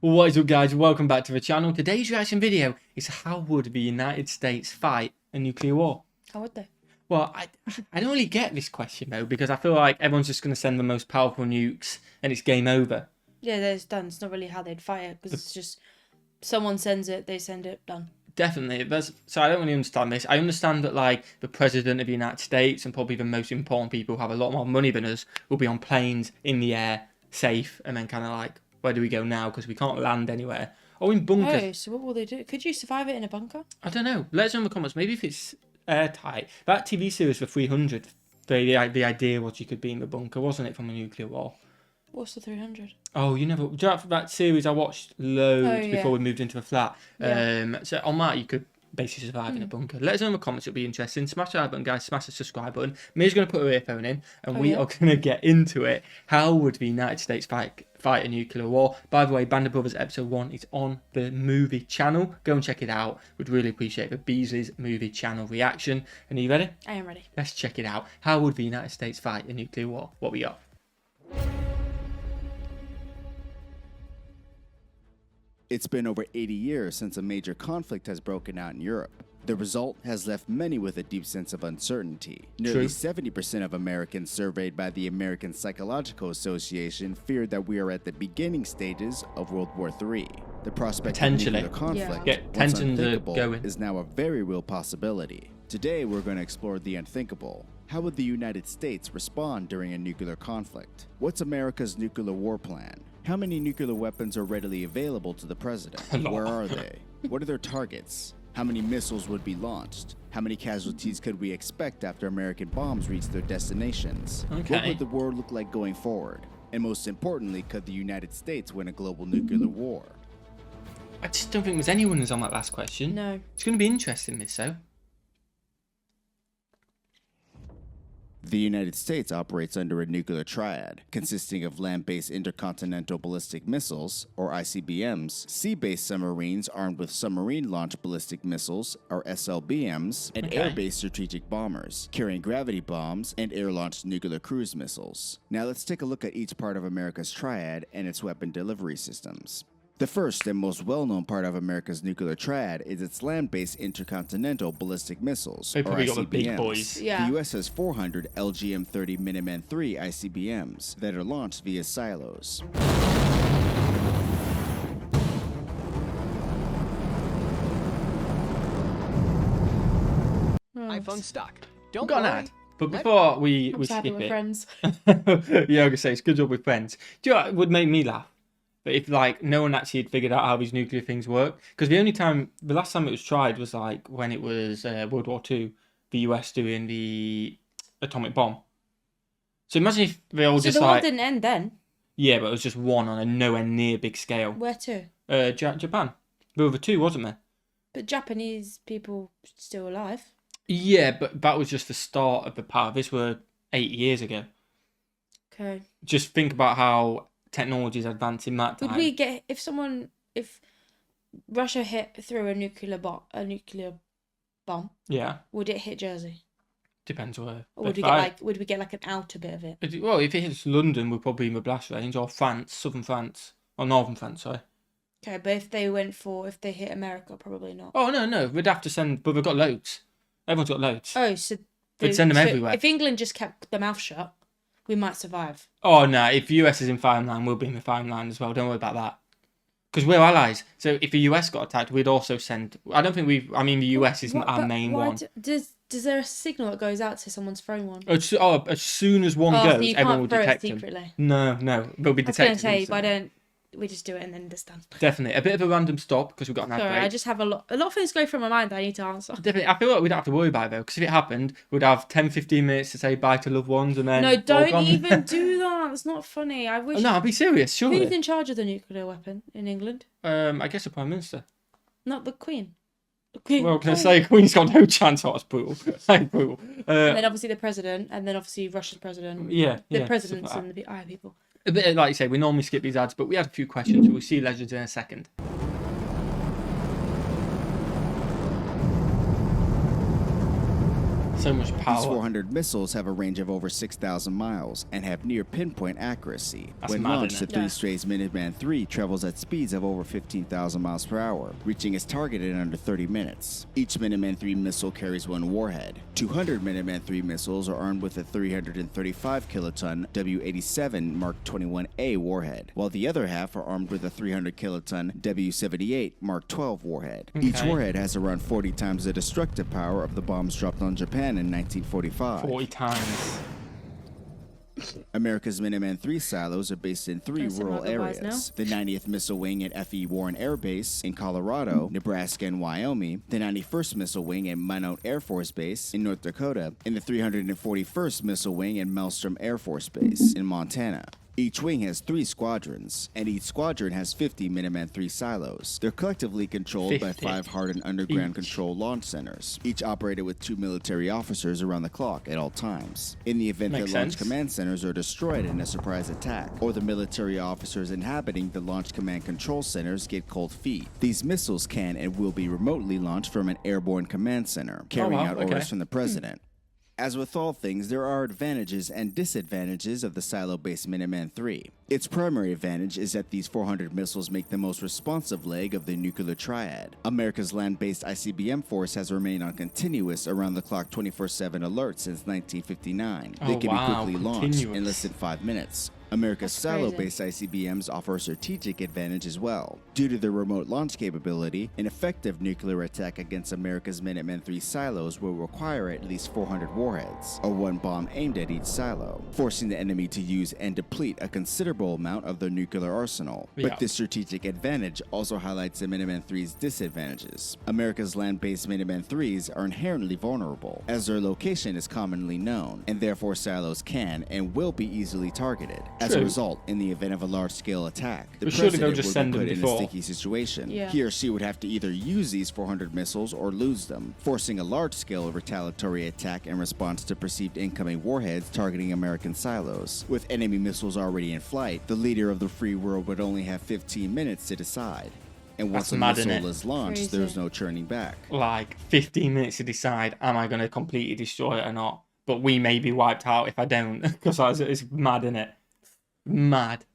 What is up, guys? Welcome back to the channel. Today's reaction video is how would the United States fight a nuclear war? How would they? Well, I don't really get this question though, because I feel like everyone's just going to send the most powerful nukes and it's game over. Yeah, it's done. It's not really how they'd fight it, because it's just someone sends it, they send it, done. Definitely. So I don't really understand this. I understand that like the president of the United States and probably the most important people who have a lot more money than us will be on planes in the air, safe, and then kind of like, where do we go now? Because we can't land anywhere. Oh, in bunkers. Oh, so what will they do? Could you survive it in a bunker? I don't know. Let us know in the comments. Maybe if it's airtight. That TV series for 300, the idea was you could be in the bunker, wasn't it, from a nuclear war? What's the 300? Oh, you never... Do you know that series I watched loads yeah. before we moved into a flat? Yeah. So on that, you could basically survive in a bunker. Let us know in the comments. It'll be interesting. Smash that like button, guys. Smash the subscribe button. Mia's going to put her earphone in, and we are going to get into it. How would the United States fight a nuclear war? By the way, Band of Brothers episode 1 is on the movie channel. Go and check it out. Would really appreciate the Beesley's movie channel reaction. And are you ready? I am ready. Let's check it out. How would the United States fight a nuclear war? What we got? It's been over 80 years since a major conflict has broken out in Europe. The result has left many with a deep sense of uncertainty. Nearly 70% of Americans surveyed by the American Psychological Association feared that we are at the beginning stages of World War III. The prospect of nuclear conflict, once unthinkable, is now a very real possibility. Today we're going to explore the unthinkable. How would the United States respond during a nuclear conflict? What's America's nuclear war plan? How many nuclear weapons are readily available to the president? Where are they? What are their targets? How many missiles would be launched? How many casualties could we expect after American bombs reach their destinations? What would the world look like going forward? And most importantly, could the United States win a global nuclear war? I just don't think there's anyone who's on that last question. No. It's going to be interesting, this, though. The United States operates under a nuclear triad, consisting of land-based intercontinental ballistic missiles, or ICBMs, sea-based submarines armed with submarine-launched ballistic missiles, or SLBMs, and air-based strategic bombers, carrying gravity bombs and air-launched nuclear cruise missiles. Now let's take a look at each part of America's triad and its weapon delivery systems. The first and most well-known part of America's nuclear triad is its land-based intercontinental ballistic missiles, or ICBMs. Got the big boys. Yeah. The U.S. has 400 LGM-30 Minuteman III ICBMs that are launched via silos. iPhone stock. Don't got an ad. But before we skip it, friends. yeah, I was gonna say it's good job with friends. Do you know what would make me laugh? But if like no one actually had figured out how these nuclear things work, because the last time it was tried was like when it was World War II, the US doing the atomic bomb. So imagine if they all just the like... war didn't end then? Yeah, but it was just one on a nowhere near big scale. Where to? Japan. There were two, wasn't there? But Japanese people still alive. Yeah, but that was just the start of the power. This were 80 years ago. Okay. Just think about how technology is advancing that time. Would we get if Russia hit through a nuclear bomb? Yeah. Would it hit Jersey? Depends where. Or would we get like an outer bit of it? Well, if it hits London, we're probably in the blast range, or France, southern France, or northern France. Sorry. Okay, but if they hit America, probably not. Oh no, we'd have to send. But we've got loads. Everyone's got loads. Oh, so we'd send them everywhere. If England just kept their mouth shut, we might survive. Oh no! If the US is in firing line, we'll be in the firing line as well. Don't worry about that. Because we're allies. So if the US got attacked, we'd also send. I don't think we. I mean, the US is our main one. Does there a signal that goes out to someone's thrown one? As soon as one goes, everyone will detect them. No, they'll be detected. I was going to say, why don't we just do it and then understand? Definitely. A bit of a random stop because we've got an ad break. I just have a lot of things go through my mind that I need to answer. Definitely. I feel like we don't have to worry about it though, because if it happened, we'd have 10-15 minutes to say bye to loved ones and then... No, don't even do that. It's not funny. I wish... Oh, no, I'll be serious, surely. Who's in charge of the nuclear weapon in England? I guess the Prime Minister. Not the Queen. The Queen. Well, can I say Queen's got no chance? Oh, it's brutal. That's brutal. And then obviously the President, and then obviously Russia's President. Yeah. The Presidents and the people. A bit like you say, we normally skip these ads, but we had a few questions. We'll see legends in a second. So much These power. 400 missiles have a range of over 6,000 miles and have near pinpoint accuracy. That's When mad, launched, the isn't it? three Yeah. Strays Minuteman III travels at speeds of over 15,000 miles per hour, reaching its target in under 30 minutes. Each Minuteman III missile carries one warhead. 200 Minuteman III missiles are armed with a 335 kiloton W-87 Mark 21A warhead, while the other half are armed with a 300 kiloton W-78 Mark 12 warhead. Each Okay. warhead has around 40 times the destructive power of the bombs dropped on Japan in 1945. 40 times. America's Minuteman III silos are based in three That's rural another wise areas. The 90th Missile Wing at F.E. Warren Air Base in Colorado, Nebraska, and Wyoming, the 91st Missile Wing at Minot Air Force Base in North Dakota, and the 341st Missile Wing at Maelstrom Air Force Base in Montana. Each wing has 3 squadrons, and each squadron has 50 Minuteman III silos. They're collectively controlled by 50 5 hardened underground each. control launch centers, each operated with 2 military officers around the clock at all times. In the event Makes that launch sense. command centers are destroyed in a surprise attack, or the military officers inhabiting the launch command control centers get cold feet, these missiles can and will be remotely launched from an airborne command center, carrying wow, out okay. orders from the president. As with all things, there are advantages and disadvantages of the silo-based Minuteman III. Its primary advantage is that these 400 missiles make the most responsive leg of the nuclear triad. America's land-based ICBM force has remained on continuous around-the-clock 24/7 alert since 1959. They Oh, can wow, be quickly launched in continuous. less than 5 minutes. America's That's crazy. silo-based ICBMs offer a strategic advantage as well. Due to their remote launch capability, an effective nuclear attack against America's Minuteman III silos will require at least 400 warheads, or 1 bomb aimed at each silo, forcing the enemy to use and deplete a considerable amount of their nuclear arsenal. Yeah. But this strategic advantage also highlights the Minuteman III's disadvantages. America's land-based Minuteman IIIs are inherently vulnerable, as their location is commonly known, and therefore silos can and will be easily targeted. As a True. result, in the event of a large-scale attack, the But surely they'll president just would send be them put in a before. sticky situation. Yeah. He or she would have to either use these 400 missiles or lose them, forcing a large-scale retaliatory attack in response to perceived incoming warheads targeting American silos. With enemy missiles already in flight, the leader of the free world would only have 15 minutes to decide. And once That's a mad, missile innit? is launched, Crazy. there's no turning back. Like 15 minutes to decide, am I going to completely destroy it or not? But we may be wiped out if I don't, because it's mad, innit? Mad.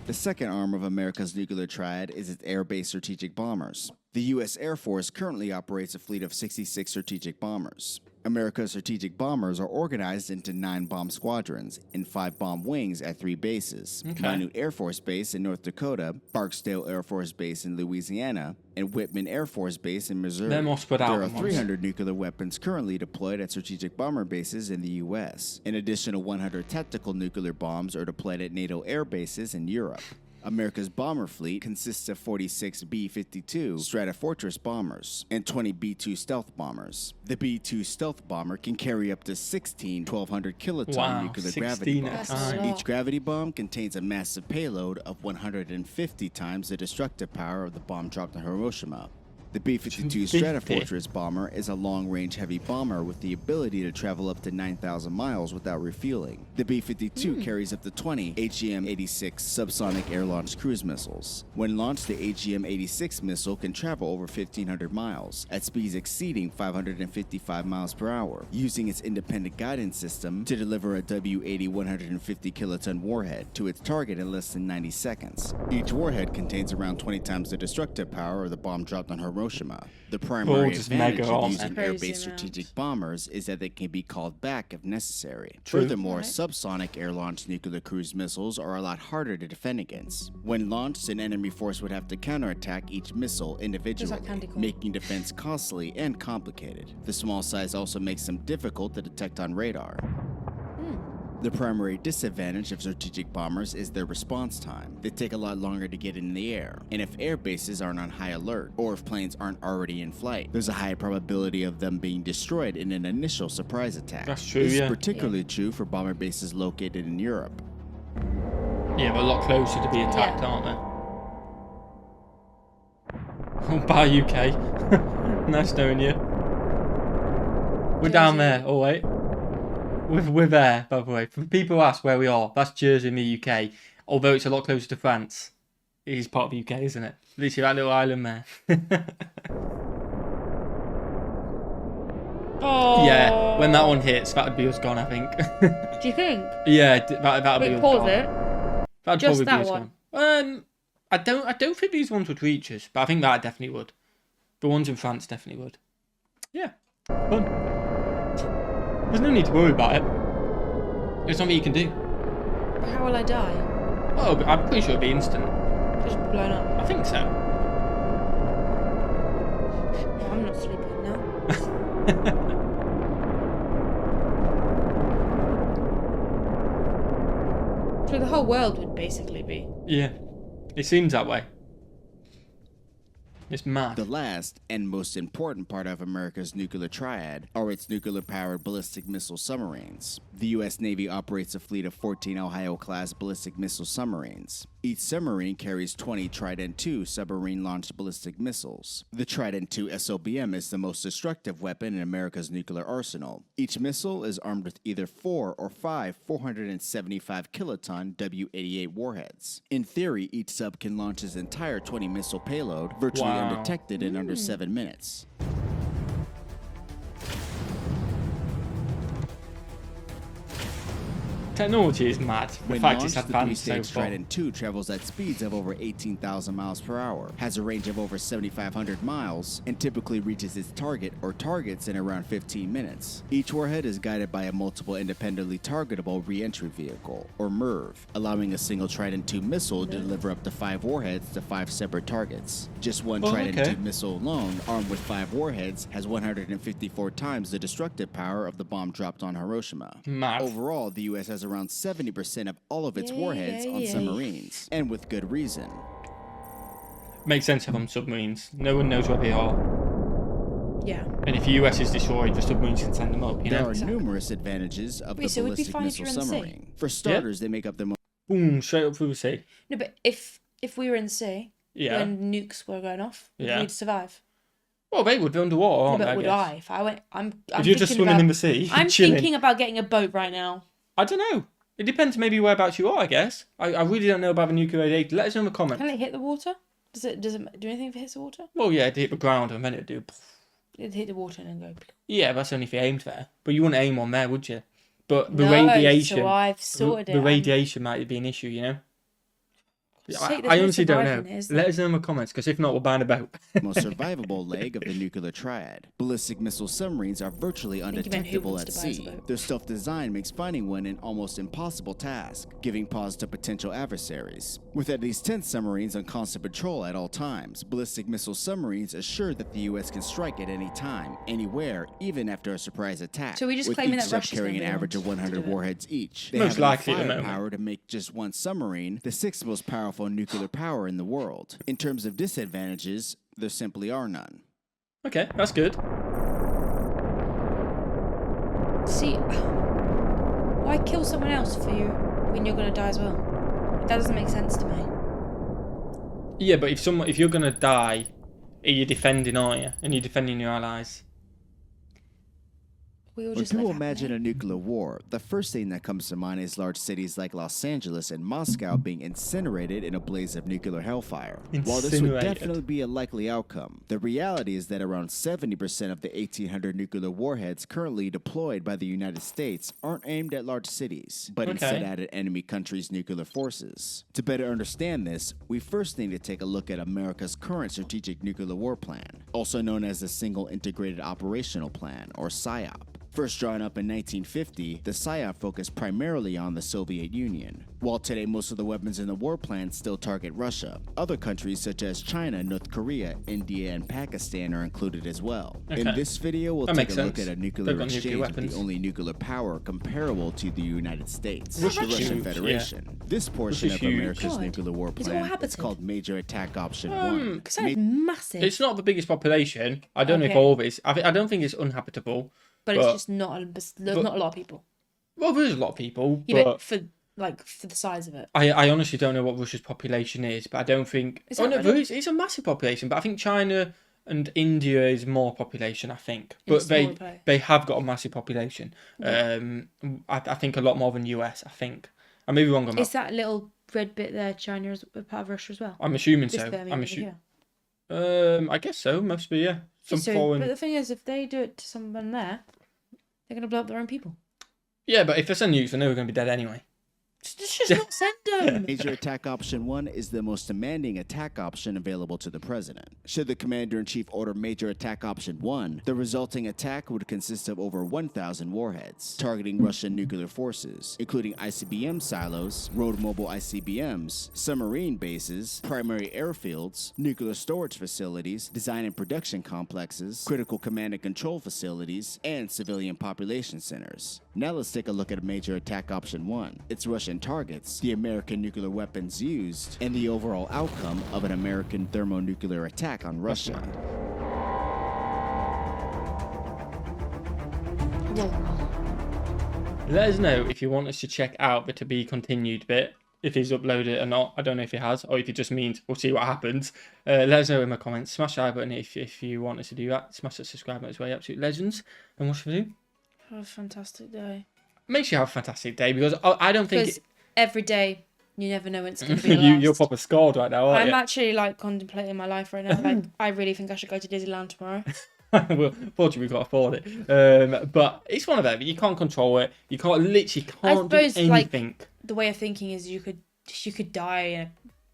The second arm of America's nuclear triad is its air-based strategic bombers. The U.S. Air Force currently operates a fleet of 66 strategic bombers. America's strategic bombers are organized into 9 bomb squadrons and 5 bomb wings at 3 bases. Okay. Minute Air Force Base in North Dakota, Barksdale Air Force Base in Louisiana, and Whitman Air Force Base in Missouri. They're more spread out There are than ones. 300 nuclear weapons currently deployed at strategic bomber bases in the U.S. An additional 100 tactical nuclear bombs are deployed at NATO air bases in Europe. America's bomber fleet consists of 46 B-52 Stratofortress bombers and 20 B-2 stealth bombers. The B-2 stealth bomber can carry up to 16 1,200 kiloton Wow, nuclear 16 gravity at a bombs. time. That's a lot. Each gravity bomb contains a massive payload of 150 times the destructive power of the bomb dropped on Hiroshima. The B-52 250. Stratofortress bomber is a long-range heavy bomber with the ability to travel up to 9,000 miles without refueling. The B-52 carries up to 20 AGM-86 subsonic air-launched cruise missiles. When launched, the AGM-86 missile can travel over 1,500 miles at speeds exceeding 555 miles per hour, using its independent guidance system to deliver a W-80 150 kiloton warhead to its target in less than 90 seconds. Each warhead contains around 20 times the destructive power of the bomb dropped on Hiroshima. The primary just advantage mega, of aren't using they? air-based Crazy amount. strategic bombers is that they can be called back if necessary. True. Furthermore, Right. subsonic air-launched nuclear cruise missiles are a lot harder to defend against. When launched, an enemy force would have to counterattack each missile individually, Candy Corn. making defense costly and complicated. The small size also makes them difficult to detect on radar. The primary disadvantage of strategic bombers is their response time. They take a lot longer to get in the air, and if air bases aren't on high alert, or if planes aren't already in flight, there's a high probability of them being destroyed in an initial surprise attack. That's true, This yeah. is particularly true for bomber bases located in Europe. Yeah, but a lot closer to be attacked, Yeah. aren't they? Oh, bye, UK. Nice knowing you. We're down Jersey. there. Oh, wait. We're there, by the way. For people who ask where we are, that's Jersey in the UK. Although it's a lot closer to France. It is part of the UK, isn't it? Literally that little island there. Oh. Yeah, when that one hits, that would be us gone, I think. Do you think? Yeah, that would be Wait, us pause gone. it. That'd Just probably that be us one. gone. I don't think these ones would reach us, but I think that definitely would. The ones in France definitely would. Yeah, fun. There's no need to worry about it. There's something you can do. But how will I die? Oh, but I'm pretty sure it'll be instant. Just blown up. I think so. Oh, I'm not sleeping now. So the whole world would basically be. Yeah, it seems that way. It's mad. The last and most important part of America's nuclear triad are its nuclear-powered ballistic missile submarines. The U.S. Navy operates a fleet of 14 Ohio-class ballistic missile submarines. Each submarine carries 20 Trident II submarine-launched ballistic missiles. The Trident II SLBM is the most destructive weapon in America's nuclear arsenal. Each missile is armed with either 4 or 5 475-kiloton W-88 warheads. In theory, each sub can launch its entire 20-missile payload virtually undetected in under 7 minutes. Technology is mad. The When fact it's launched, the advanced so three-stage far. Trident II travels at speeds of over 18,000 miles per hour, has a range of over 7,500 miles, and typically reaches its target or targets in around 15 minutes. Each warhead is guided by a multiple independently targetable re-entry vehicle, or MIRV, allowing a single Trident II missile to deliver up to 5 warheads to 5 separate targets. Just one Trident II missile alone, armed with 5 warheads, has 154 times the destructive power of the bomb dropped on Hiroshima. Mad. Overall, the U.S. has around 70% of all of its warheads on submarines, and with good reason. Makes sense of them submarines. No one knows where they are. Yeah. And if the US is destroyed, the submarines can send them up, you know? There are numerous advantages of the so would it be ballistic fine if missile you're in the sea? submarine. For starters, they make up the most Boom, straight up through the sea. No, but if we were in the sea when nukes were going off, we'd survive. Well, they would be underwater, aren't But they? would I? If I went, I'm if you're just swimming in the sea, I'm chilling. thinking about getting a boat right now. I don't know. It depends maybe whereabouts you are, I guess. I really don't know about the nuclear aid. Let us know in the comments. Can it hit the water? Does it do anything if it hits the water? Well, yeah, it'd hit the ground and then it'd do... It'd hit the water and then go... Yeah, that's only if you aimed there. But you wouldn't aim on there, would you? But the No, radiation... so I've sorted it. The radiation might be an issue, you know? Take I honestly don't know. surviving, Let us know in the comments, because if not, we'll ban a boat. most survivable leg of the nuclear triad. Ballistic missile submarines are virtually undetectable at sea. Their stealth design makes finding one an almost impossible task, giving pause to potential adversaries. With at least 10 submarines on constant patrol at all times, ballistic missile submarines assure that the U.S. can strike at any time, anywhere, even after a surprise attack. So we just with claiming each that sub Russia's carrying an gonna be average of on to 100 do it. warheads each. They Most have enough likely at the moment. firepower to make just one submarine the 6th most powerful nuclear power in the world. In terms of disadvantages, there simply are none. Okay, that's good. See, why kill someone else for you when you're gonna die as well? That doesn't make sense to me. Yeah, but if you're going to die, you're defending, aren't you? And you're defending your allies. When people imagine a nuclear war, the first thing that comes to mind is large cities like Los Angeles and Moscow being incinerated in a blaze of nuclear hellfire. While this would definitely be a likely outcome, the reality is that around 70% of the 1,800 nuclear warheads currently deployed by the United States aren't aimed at large cities, but instead at enemy countries' nuclear forces. To better understand this, we first need to take a look at America's current strategic nuclear war plan, also known as the Single Integrated Operational Plan, or SIOP. First drawn up in 1950, the SIOP focused primarily on the Soviet Union. While today most of the weapons in the war plan still target Russia, other countries such as China, North Korea, India, and Pakistan are included as well. In this video, we'll take a look at a nuclear exchange with the only nuclear power comparable to the United States, the Russian Federation. This portion of America's nuclear war plan is called Major Attack Option 1. Because that is massive. It's not the biggest population. I don't know if all of it is. I don't think it's uninhabitable. But it's just not a lot of people. Well, there's a lot of people. Yeah, but for the size of it. I honestly don't know what Russia's population is, but I don't think... It's a massive population, but I think China and India is more population, I think. But they have got a massive population. Yeah. I think a lot more than US, I think. I may be wrong on that. Is that little red bit there, China, is a part of Russia as well? I'm assuming so. I guess so. Must be, yeah. Some So, foreign. but the thing is, if they do it to someone there, they're gonna blow up their own people. Yeah, but if they send nukes, I know we're going to be dead anyway. Just not send them. Major Attack Option 1 is the most demanding attack option available to the president. Should the Commander-in-Chief order Major Attack Option 1, the resulting attack would consist of over 1,000 warheads, targeting Russian nuclear forces, including ICBM silos, road mobile ICBMs, submarine bases, primary airfields, nuclear storage facilities, design and production complexes, critical command and control facilities, and civilian population centers. Now let's take a look at Major Attack Option 1. It's Russian targets, the American nuclear weapons used, and the overall outcome of an American thermonuclear attack on Russia. Let us know if you want us to check out the to be continued bit, if he's uploaded or not. I don't know if he has, or if it just means we'll see what happens. Let us know in the comments. Smash the like button if you want us to do that. Smash that subscribe button as well. You're absolute legends. And what should we do? Have a fantastic day. Make sure you have a fantastic day, because I don't think... Because every day, you never know when it's going to be the last. You're proper scarred right now, aren't I'm you? actually, like, contemplating my life right now. Like, I really think I should go to Disneyland tomorrow. Well, fortunately, we can't afford it. But it's one of them. You can't control it. You can't I suppose, do anything. like, the way of thinking is you could die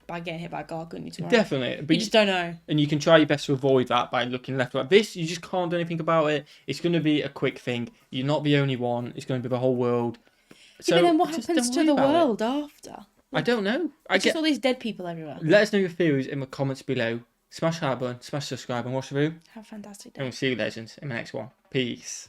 by getting hit by a car, couldn't you, tomorrow? Definitely. But You just don't know. And you can try your best to avoid that by looking left or right. This, you just can't do anything about it. It's going to be a quick thing. You're not the only one. It's going to be the whole world. So Yeah, but then what just happens don't to worry the about it. world after? I don't know. It's just all these dead people everywhere. Let us know your theories in the comments below. Smash that button, smash subscribe, and watch the video. Have a fantastic day. And we'll see you, legends, in the next one. Peace.